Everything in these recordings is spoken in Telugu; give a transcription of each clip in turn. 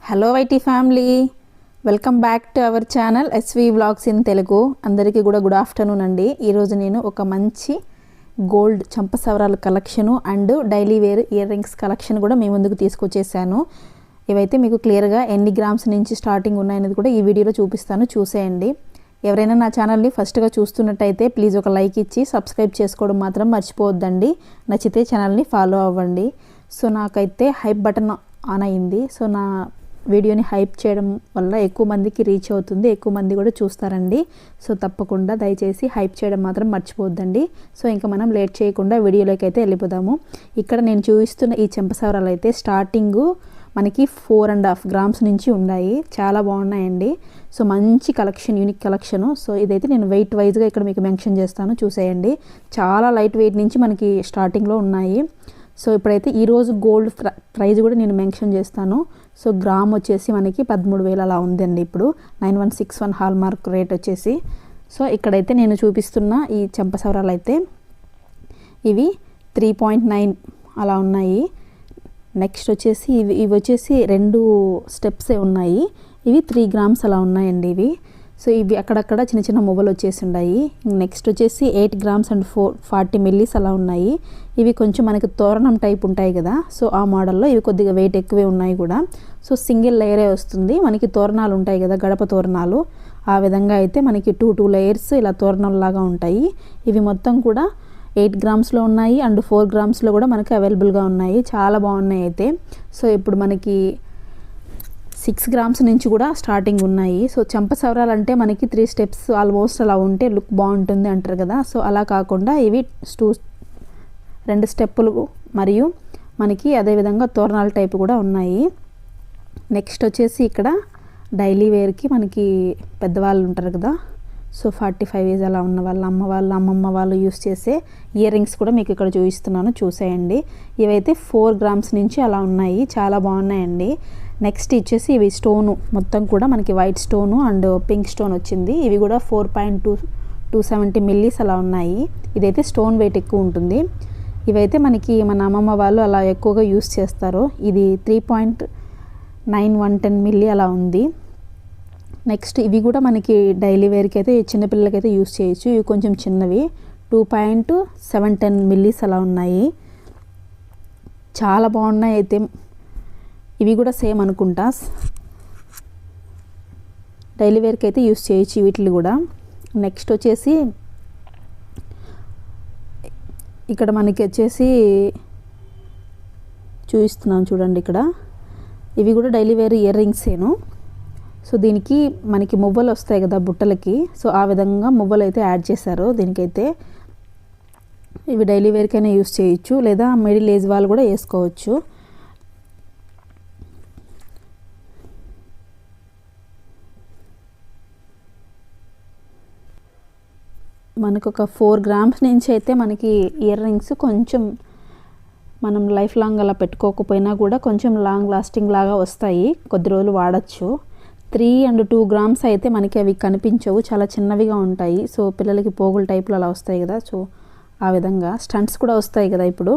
Hello YT family, welcome back to our channel SV vlogs in Telugu. అందరికీ కూడా గుడ్ ఆఫ్టర్నూన్ అండి. ఈరోజు నేను ఒక మంచి గోల్డ్ చంపసవరాల collection and daily wear ear rings collection కూడా మీ ముందుకు తీసుకొచ్చేసాను. ఇవైతే మీకు క్లియర్గా ఎన్ని గ్రామ్స్ నుంచి స్టార్టింగ్ ఉన్నాయనేది కూడా ఈ వీడియోలో చూపిస్తాను, చూసేయండి. ఎవరైనా నా ఛానల్ని ఫస్ట్గా చూస్తున్నట్టయితే ప్లీజ్ ఒక లైక్ ఇచ్చి సబ్స్క్రైబ్ చేసుకోవడం మాత్రం మర్చిపోవద్దండి. నచ్చితే ఛానల్ని ఫాలో అవ్వండి. సో నాకైతే హైప్ బటన్ ఆన్ అయింది. సో నా వీడియోని హైప్ చేయడం వల్ల ఎక్కువ మందికి రీచ్ అవుతుంది, ఎక్కువ మంది కూడా చూస్తారండి. సో తప్పకుండా దయచేసి హైప్ చేయడం మాత్రం మర్చిపోవద్దండి. సో ఇంకా మనం లేట్ చేయకుండా వీడియోలోకి అయితే వెళ్ళిపోదాము. ఇక్కడ నేను చూపిస్తున్న ఈ చెంపసవరాలు అయితే స్టార్టింగు మనకి 4.5 గ్రామ్స్ నుంచి ఉన్నాయి. చాలా బాగున్నాయండి. సో మంచి కలెక్షన్, యూనిక్ కలెక్షను. సో ఇదైతే నేను వెయిట్ వైజ్గా ఇక్కడ మీకు మెన్షన్ చేస్తాను, చూసేయండి. చాలా లైట్ వెయిట్ నుంచి మనకి స్టార్టింగ్లో ఉన్నాయి. సో ఇప్పుడైతే ఈరోజు గోల్డ్ ప్రైజ్ కూడా నేను మెన్షన్ చేస్తాను. సో గ్రామ్ వచ్చేసి మనకి 13,000 అలా ఉందండి ఇప్పుడు. 9161 హాల్ మార్క్ రేట్ వచ్చేసి. సో ఇక్కడైతే నేను చూపిస్తున్న ఈ చెంపసవరాలు అయితే ఇవి 3.9 అలా ఉన్నాయి. నెక్స్ట్ వచ్చేసి ఇవి వచ్చేసి 2 స్టెప్సే ఉన్నాయి. ఇవి 3 గ్రామ్స్ అలా ఉన్నాయండి ఇవి. సో ఇవి అక్కడక్కడ చిన్న చిన్న మువ్వలు వచ్చేసి ఉన్నాయి. నెక్స్ట్ వచ్చేసి 8 గ్రామ్స్ అండ్ 40 మిల్లీస్ అలా ఉన్నాయి. ఇవి కొంచెం మనకి తోరణం టైప్ ఉంటాయి కదా, సో ఆ మోడల్లో ఇవి కొద్దిగా వెయిట్ ఎక్కువే ఉన్నాయి కూడా. సో సింగిల్ లేయరే వస్తుంది. మనకి తోరణాలు ఉంటాయి కదా, గడప తోరణాలు, ఆ విధంగా అయితే మనకి 2 లేయర్స్ ఇలా తోరణాలలాగా ఉంటాయి. ఇవి మొత్తం కూడా 8 గ్రామ్స్లో ఉన్నాయి అండ్ 4 గ్రామ్స్లో కూడా మనకి అవైలబుల్గా ఉన్నాయి. చాలా బాగున్నాయి అయితే. సో ఇప్పుడు మనకి 6 గ్రామ్స్ నుంచి కూడా స్టార్టింగ్ ఉన్నాయి. సో చెంపసవరాలు అంటే మనకి 3 స్టెప్స్ ఆల్మోస్ట్ అలా ఉంటే లుక్ బాగుంటుంది అంటారు కదా. సో అలా కాకుండా ఇవి 2 స్టెప్పులు మరియు మనకి అదేవిధంగా తోరణాల టైప్ కూడా ఉన్నాయి. నెక్స్ట్ వచ్చేసి ఇక్కడ డైలీ వేర్కి మనకి పెద్దవాళ్ళు ఉంటారు కదా, సో 45 ఏజ్ అలా ఉన్న వాళ్ళు, అమ్మ వాళ్ళు, అమ్మమ్మ వాళ్ళు యూస్ చేసే ఇయర్ రింగ్స్ కూడా మీకు ఇక్కడ చూపిస్తున్నాను, చూసేయండి. ఇవైతే 4 గ్రామ్స్ నుంచి అలా ఉన్నాయి. చాలా బాగున్నాయండి. నెక్స్ట్ ఇచ్చేసి ఇవి స్టోను మొత్తం కూడా మనకి white stone and pink stone వచ్చింది. ఇవి కూడా 4.270 మిల్లీస్ అలా ఉన్నాయి. ఇదైతే స్టోన్ వెయిట్ ఎక్కువ ఉంటుంది. ఇవైతే మనకి మన అమ్మమ్మ వాళ్ళు అలా ఎక్కువగా యూస్ చేస్తారు. ఇది 3.9110 మిల్లీ అలా ఉంది. నెక్స్ట్ ఇవి కూడా మనకి డైలీ వేర్కి అయితే చిన్నపిల్లలకైతే యూస్ చేయొచ్చు. ఇవి కొంచెం చిన్నవి, 2.710 మిల్లీస్ అలా ఉన్నాయి. చాలా బాగున్నాయి అయితే. ఇవి కూడా సేమ్ అనుకుంటా, డైలీ వేర్కి అయితే యూస్ చేయొచ్చు వీటిని కూడా. నెక్స్ట్ వచ్చేసి ఇక్కడ మనకి వచ్చేసి చూపిస్తున్నాను చూడండి. ఇక్కడ ఇవి కూడా డైలీ వేర్ ఇయర్ రింగ్సేను. సో దీనికి మనకి మువ్వలు వస్తాయి కదా బుట్టలకి, సో ఆ విధంగా మువ్వలు అయితే యాడ్ చేశారు దీనికైతే. ఇవి డైలీ వేర్కైనా యూస్ చేయొచ్చు, లేదా మిడిల్ ఏజ్ వాళ్ళు కూడా వేసుకోవచ్చు. మనకు ఒక 4 గ్రామ్స్ నుంచి అయితే మనకి ఇయర్ రింగ్స్ కొంచెం మనం లైఫ్ లాంగ్ అలా పెట్టుకోకపోయినా కూడా కొంచెం లాంగ్ లాస్టింగ్ లాగా వస్తాయి, కొద్ది రోజులు వాడచ్చు. 3 and 2 గ్రామ్స్ అయితే మనకి అవి కనిపించవు, చాలా చిన్నవిగా ఉంటాయి. సో పిల్లలకి పోగుల టైప్లో అలా వస్తాయి కదా, సో ఆ విధంగా స్టంట్స్ కూడా వస్తాయి కదా ఇప్పుడు.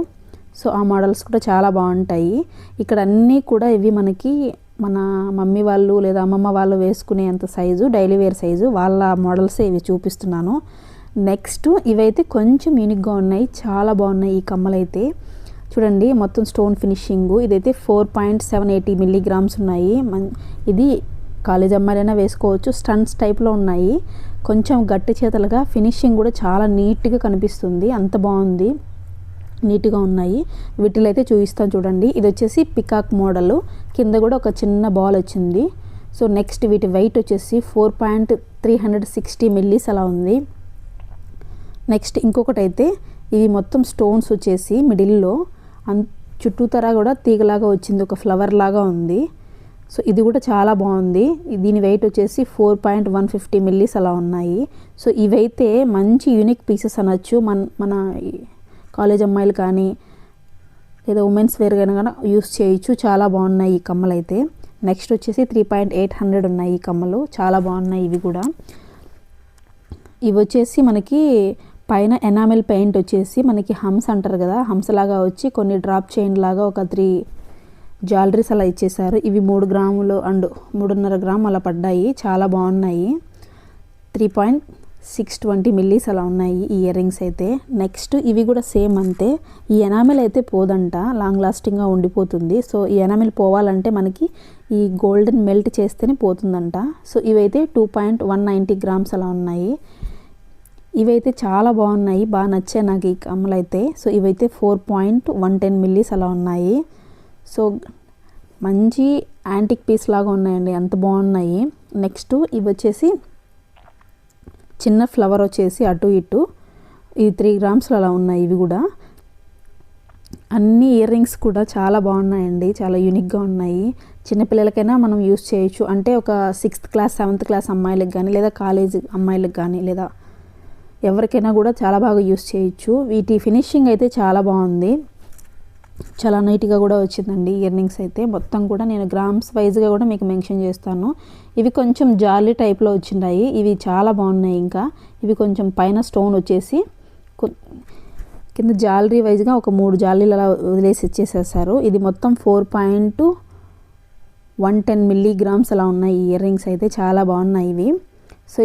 సో ఆ మోడల్స్ కూడా చాలా బాగుంటాయి. ఇక్కడ అన్నీ కూడా ఇవి మనకి మన మమ్మీ వాళ్ళు లేదా అమ్మమ్మ వాళ్ళు వేసుకునేంత సైజు, డైలీ వేర్ సైజు వాళ్ళ మోడల్సే ఇవి చూపిస్తున్నాను. నెక్స్ట్ ఇవైతే కొంచెం యూనిక్గా ఉన్నాయి, చాలా బాగున్నాయి ఈ కమ్మలు అయితే. చూడండి మొత్తం స్టోన్ ఫినిషింగు. ఇదైతే 4.780 మిల్లీగ్రామ్స్ ఉన్నాయి. ఇది కాలేజ్ అమ్మాయిలైనా వేసుకోవచ్చు. స్టంట్స్ టైప్లో ఉన్నాయి, కొంచెం గట్టి చేతలుగా. ఫినిషింగ్ కూడా చాలా నీట్గా కనిపిస్తుంది, అంత బాగుంది, నీట్గా ఉన్నాయి. వీటిలో అయితే చూపిస్తాను చూడండి. ఇది వచ్చేసి పికాక్ మోడలు, కింద కూడా ఒక చిన్న బాల్ వచ్చింది. సో నెక్స్ట్ వీటి వెయిట్ వచ్చేసి 4.360 మిల్లీస్ అలా ఉంది. నెక్స్ట్ ఇంకొకటి అయితే ఇవి మొత్తం స్టోన్స్ వచ్చేసి మిడిల్లో చుట్టూతరా కూడా తీగలాగా వచ్చింది, ఒక ఫ్లవర్ లాగా ఉంది. సో ఇది కూడా చాలా బాగుంది. దీని వెయిట్ వచ్చేసి 4.150 మిల్లీస్ అలా ఉన్నాయి. సో ఇవైతే మంచి యూనిక్ పీసెస్ అనొచ్చు. మన కాలేజ్ అమ్మాయిలు కానీ లేదా ఉమెన్స్ వేర్ కానీ యూస్ చేయొచ్చు. చాలా బాగున్నాయి ఈ కమ్మలు అయితే. నెక్స్ట్ వచ్చేసి 3.800 ఉన్నాయి ఈ కమ్మలు, చాలా బాగున్నాయి ఇవి కూడా. ఇవి వచ్చేసి మనకి పైన ఎనామిల్ పెయింట్ వచ్చేసి మనకి హంస అంటారు కదా, హంసలాగా వచ్చి కొన్ని డ్రాప్ చైన్ లాగా ఒక 3 జ్యువెలరీస్ అలా ఇచ్చేసారు. ఇవి 3 గ్రాములు అండ్ 3.5 గ్రాము అలా పడ్డాయి. చాలా బాగున్నాయి. 3.620 మిల్లీస్ అలా ఉన్నాయి ఈ ఇయర్ రింగ్స్ అయితే. నెక్స్ట్ ఇవి కూడా సేమ్ అంతే. ఈ ఎనామిల్ అయితే పోదంట, లాంగ్ లాస్టింగ్గా ఉండిపోతుంది. సో ఈ ఎనామిల్ పోవాలంటే మనకి ఈ గోల్డెన్ మెల్ట్ చేస్తేనే పోతుందంట. సో ఇవైతే 2.190 గ్రామ్స్ అలా ఉన్నాయి. ఇవైతే చాలా బాగున్నాయి, బాగా నచ్చాయి నాకు ఈ కమ్మలు అయితే. సో ఇవైతే 4.110 మిల్లీస్ అలా ఉన్నాయి. సో మంచి యాంటిక్ పీస్ లాగా ఉన్నాయండి, అంత బాగున్నాయి. నెక్స్ట్ ఇవి వచ్చేసి చిన్న ఫ్లవర్ వచ్చేసి అటు ఇటు ఈ 3 గ్రామ్స్లో అలా ఉన్నాయి. ఇవి కూడా అన్ని ఇయర్ రింగ్స్ కూడా చాలా బాగున్నాయండి, చాలా యూనిక్గా ఉన్నాయి. చిన్నపిల్లలకైనా మనం యూస్ చేయొచ్చు. అంటే ఒక 6th క్లాస్ 7th క్లాస్ అమ్మాయిలకు కానీ, లేదా కాలేజ్ అమ్మాయిలకు కానీ, లేదా ఎవరికైనా కూడా చాలా బాగా యూస్ చేయొచ్చు. వీటి ఫినిషింగ్ అయితే చాలా బాగుంది, చాలా నీట్గా కూడా వచ్చిందండి ఇయర్ రింగ్స్ అయితే. మొత్తం కూడా నేను గ్రామ్స్ వైజ్గా కూడా మీకు మెన్షన్ చేస్తాను. ఇవి కొంచెం జాలీ టైప్లో వచ్చినాయి, ఇవి చాలా బాగున్నాయి. ఇంకా ఇవి కొంచెం పైన స్టోన్ వచ్చేసి కింద జాలరీ వైజ్గా ఒక 3 జాలీలు అలా వదిలేసి ఇచ్చేసేసారు. ఇది మొత్తం 4.110 మిల్లీగ్రామ్స్ అలా ఉన్నాయి ఈ ఇయర్ రింగ్స్ అయితే. చాలా బాగున్నాయి ఇవి. సో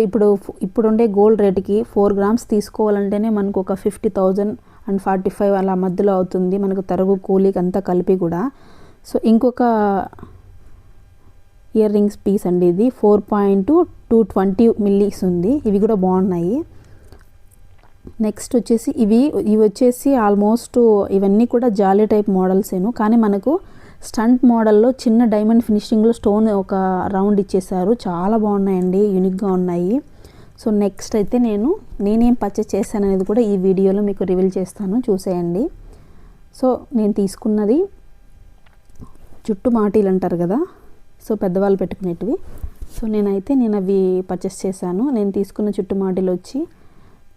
ఇప్పుడుండే గోల్డ్ రేటుకి 4 గ్రామ్స్ తీసుకోవాలంటేనే మనకు ఒక 50,000 అండ్ 45 అలా మధ్యలో అవుతుంది మనకు, తరుగు కూలీకి అంతా కలిపి కూడా. సో ఇంకొక ఇయర్ రింగ్స్ పీస్ అండి ఇది, 4.220 మిల్లీస్ ఉంది. ఇవి కూడా బాగున్నాయి. నెక్స్ట్ వచ్చేసి ఇవి వచ్చేసి ఆల్మోస్ట్ ఇవన్నీ కూడా జాలీ టైప్ మోడల్సేను, కానీ మనకు స్టంట్ మోడల్లో చిన్న డైమండ్ ఫినిషింగ్లో స్టోన్ ఒక రౌండ్ ఇచ్చేసారు. చాలా బాగున్నాయండి, యూనిక్గా ఉన్నాయి. సో నెక్స్ట్ అయితే నేనేం పర్చేస్ చేశాను అనేది కూడా ఈ వీడియోలో మీకు రివీల్ చేస్తాను, చూసేయండి. సో నేను తీసుకున్నది చుట్టు మాటీలు అంటారు కదా, సో పెద్దవాళ్ళు పెట్టుకునేటివి. సో నేను అవి పర్చేస్ చేశాను. నేను తీసుకున్న చుట్టు మాటీలు వచ్చి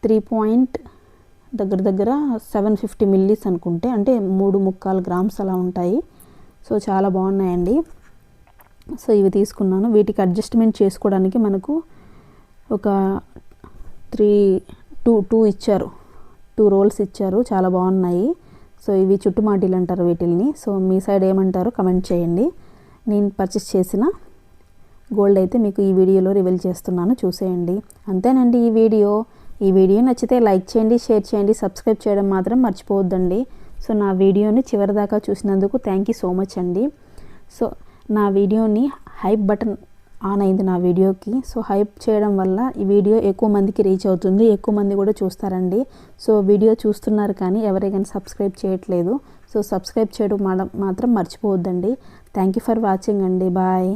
750 మిల్లీస్ అనుకుంటే, అంటే 3.25 గ్రామ్స్ అలా ఉంటాయి. సో చాలా బాగున్నాయండి. సో ఇవి తీసుకున్నాను. వీటికి అడ్జస్ట్మెంట్ చేసుకోవడానికి మనకు ఒక 2 ఇచ్చారు, 2 రోల్స్ ఇచ్చారు, చాలా బాగున్నాయి. సో ఇవి చుట్టుమాటీలు అంటారు వీటిల్ని. సో మీ సైడ్ ఏమంటారో కమెంట్ చేయండి. నేను పర్చేస్ చేసిన గోల్డ్ అయితే మీకు ఈ వీడియోలో రివీల్ చేస్తున్నాను, చూసేయండి. అంతేనండి ఈ వీడియో నచ్చితే లైక్ చేయండి, షేర్ చేయండి, సబ్స్క్రైబ్ చేయడం మాత్రం మర్చిపోవద్దండి. సో నా వీడియోని చివరి దాకా చూసినందుకు థ్యాంక్ యూ సో మచ్ అండి. సో నా వీడియోని హైప్ బటన్ ఆన్ అయింది నా వీడియోకి. సో హైప్ చేయడం వల్ల ఈ వీడియో ఎక్కువ మందికి రీచ్ అవుతుంది, ఎక్కువ మంది కూడా చూస్తారండి. సో వీడియో చూస్తున్నారు కానీ ఎవరైనా సబ్స్క్రైబ్ చేయట్లేదు. సో సబ్స్క్రైబ్ చేయడం మాత్రం మర్చిపోవద్దండి. థ్యాంక్ యూ ఫర్ వాచింగ్ అండి. బాయ్.